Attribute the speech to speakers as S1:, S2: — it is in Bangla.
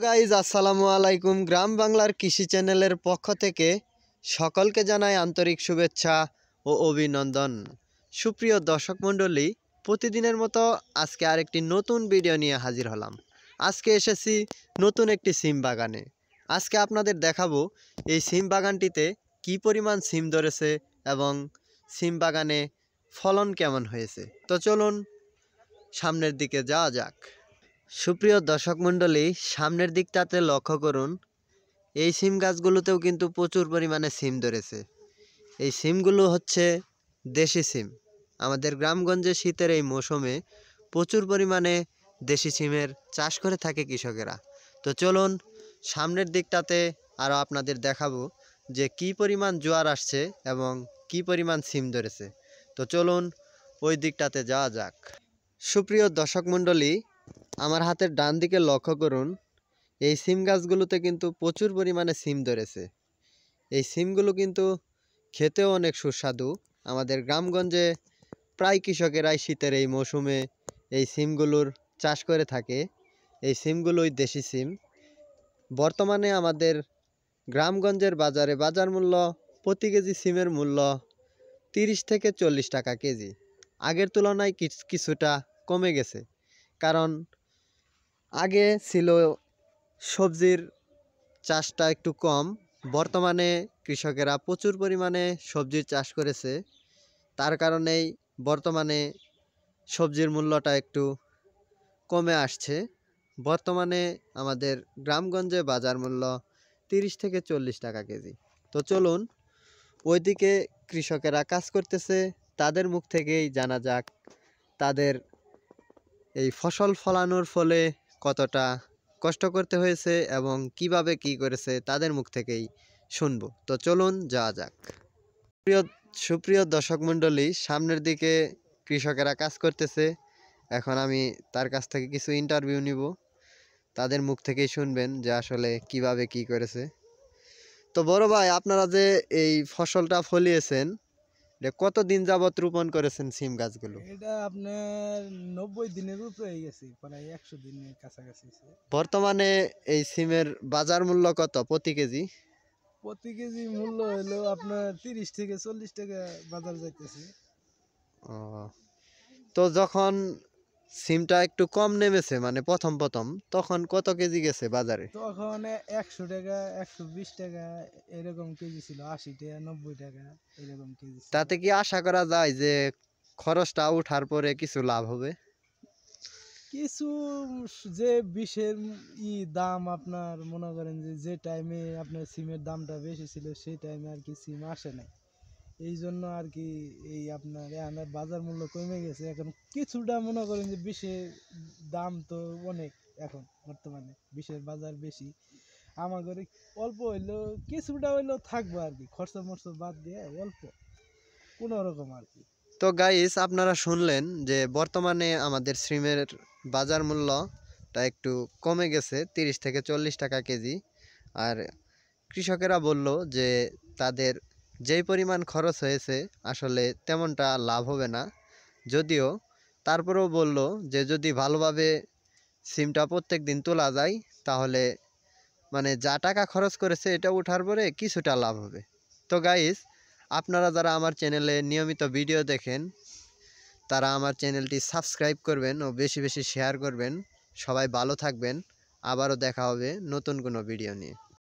S1: গাইজ আসসালামু আলাইকুম। গ্রাম বাংলার কৃষি চ্যানেলের পক্ষ থেকে সকলকে জানাই আন্তরিক শুভেচ্ছা ও অভিনন্দন। সুপ্রিয় দর্শক মণ্ডলী, প্রতিদিনের মতো আজকে আরেকটি নতুন ভিডিও নিয়ে হাজির হলাম। আজকে এসেছি নতুন একটি সিম বাগানে। আজকে আপনাদের দেখাবো এই সিম বাগানটিতে কি পরিমাণ সিম ধরেছে এবং সিম বাগানে ফলন কেমন হয়েছে। তো চলুন সামনের দিকে যাওয়া যাক। সুপ্রিয় দর্শক মণ্ডলী, সামনের দিকটাতে লক্ষ্য করুন, এই সিম গাছগুলোতেও কিন্তু প্রচুর পরিমাণে সিম ধরেছে। এই সিমগুলো হচ্ছে দেশি সিম। আমাদের গ্রামগঞ্জে শীতের এই মৌসুমে প্রচুর পরিমাণে দেশি সিমের চাষ করে থাকে কৃষকেরা। তো চলুন সামনের দিকটাতে আরও আপনাদের দেখাবো যে কি পরিমাণ জোয়ার আসছে এবং কি পরিমাণ সিম ধরেছে। তো চলুন ওই দিকটাতে যাওয়া যাক। সুপ্রিয় দর্শক মণ্ডলী, আমার হাতের ডান দিকে লক্ষ্য করুন, এই সিম গাছগুলোতে কিন্তু প্রচুর পরিমাণে সিম ধরেছে। এই সিমগুলো কিন্তু খেতেও অনেক সুস্বাদু। আমাদের গ্রামগঞ্জে প্রায় কৃষকেরাই শীতের এই মৌসুমে এই সিমগুলোর চাষ করে থাকে। এই সিমগুলোই দেশি সিম। বর্তমানে আমাদের গ্রামগঞ্জের বাজারে বাজার মূল্য প্রতি কেজি সিমের মূল্য 30 থেকে 40 টাকা কেজি। আগের তুলনায় কিছুটা কমে গেছে, কারণ আগে ছিল সবজির চাষটা একটু কম। বর্তমানে কৃষকেরা প্রচুর পরিমাণে সবজির চাষ করেছে, তার কারণেই বর্তমানে সবজির মূল্যটা একটু কমে আসছে। বর্তমানে আমাদের গ্রামগঞ্জে বাজার মূল্য 30 থেকে 40 টাকা কেজি। তো চলুন ওইদিকে কৃষকেরা কাজ করতেছে, তাদের মুখ থেকেই জানা যাক তাদের এই ফসল ফলানোর ফলে কতটা কষ্ট করতে হয়েছে এবং কিভাবে কি করেছে তাদের মুখ থেকেই শুনবো। তো চলুন যাওয়া যাক। সুপ্রিয় দর্শক মণ্ডলী, সামনের দিকে কৃষকেরা কাজ করতেছে। এখন আমি তার কাছ থেকে কিছু ইন্টারভিউ নিব, তাদের মুখ থেকেই শুনবেন যে আসলে কিভাবে কি করেছে। তো বড় ভাই, আপনারা যে এই ফসলটা ফলিয়েছেন, কতদিন যাবত রোপণ করেছেন সিম গাছগুলো?
S2: এটা আপনার 90 দিনের উপরে হয়ে গেছে, প্রায় 100 দিনের কাছাকাছি।
S1: বর্তমানে এই সিমের বাজার মূল্য কত প্রতি কেজি?
S2: প্রতি কেজি মূল্য হলো আপনার 30 থেকে 40 টাকা বাজার যাইতেছে।
S1: ও, তো যখন সিমটা একটু কম নেমেছে, মানে প্রথম প্রথম, তখন কত কেজি গেছে বাজারে?
S2: তখন 100 টাকা 120 টাকা এরকম কেজি ছিল, 80 টাকা 90 টাকা এরকম কেজি ছিল।
S1: তাতে কি আশা করা যায় যে খরচটা উঠার পরে কিছু লাভ হবে?
S2: কিছু যে বিষের দাম আপনার মনে করেন যে টাইমে আপনার সিমের দামটা বেশি ছিল সেই টাইমে আর কি সিম আসে নাই, এই জন্য আর কি এই আপনার আমার বাজার মূল্য কমে গেছে। এখন কিছুটা মনে করেন যে বিষের দাম তো অনেক, এখন বর্তমানে বিষের বাজার বেশি। আমার ঘরে অল্প হইলেও কিছুটা হইলেও থাকবো আর কি, খরচা মরচা বাদ দিয়ে অল্প কোনো রকম আর কি।
S1: তো গাইস, আপনারা শুনলেন যে বর্তমানে আমাদের সিমের বাজার মূল্যটা একটু কমে গেছে, 30 থেকে 40 টাকা কেজি। আর কৃষকেরা বলল যে তাদের যেই পরিমাণ খরচ হয়েছে আসলে তেমনটা লাভ হবে না। যদিও তারপরেও বলল যে যদি ভালোভাবে সিমটা প্রত্যেক দিন তোলা যায়, তাহলে মানে যা টাকা খরচ করেছে এটা ওঠার পরে কিছুটা লাভ হবে। তো গাইস, আপনারা যারা আমার চ্যানেলে নিয়মিত ভিডিও দেখেন, তারা আমার চ্যানেলটি সাবস্ক্রাইব করবেন ও বেশি বেশি শেয়ার করবেন। সবাই ভালো থাকবেন। আবারও দেখা হবে নতুন কোনো ভিডিও নিয়ে।